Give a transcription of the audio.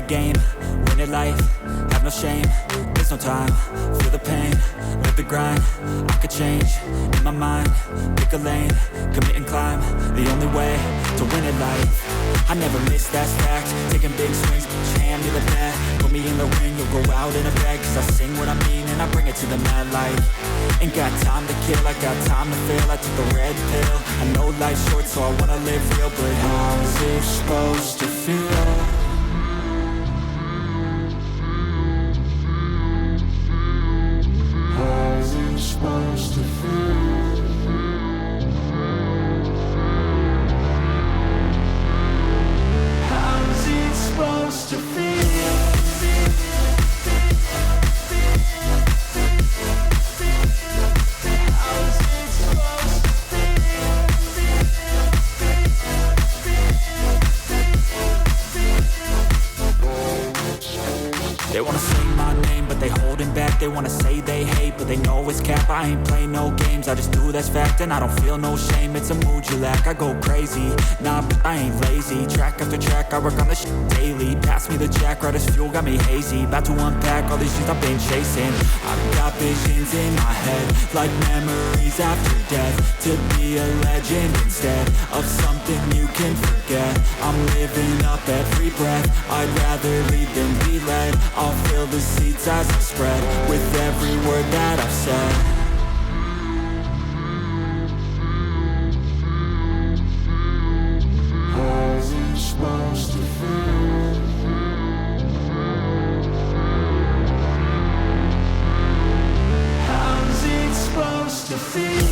game, win it life, have no shame. There's no time, feel the pain, live the grind. I could change, in my mind, pick a lane, commit and climb. The only way to win at life. I never miss, that's fact. Taking big swings, hand me the bat. Put me in the ring, you'll go out in a bag. Cause I sing what I mean and I bring it to the mad light. Ain't got time to kill, I got time to feel. I took the red pill, I know life's short so I wanna live real. But how's it supposed to feel? Supposed to feel. How's it supposed to feel? How's it supposed to feel? They wanna say my name, but they holding back. They wanna say they hate, but they know it's cap. I ain't play no games, I just do, that's fact. And I don't feel no shame, it's a mood you lack. I go crazy, nah, but I ain't lazy. Track after track, I work on this shit daily. Pass me the jack, right as fuel, got me hazy. About to unpack all these shit I've been chasing. I've got visions in my head, like memories after death. To be a legend instead of something you can forget. I'm living up every breath, I'd rather lead than be led. I'll fill the seats as I spread, with every word that I've said. How's it supposed to feel? How's it supposed to feel?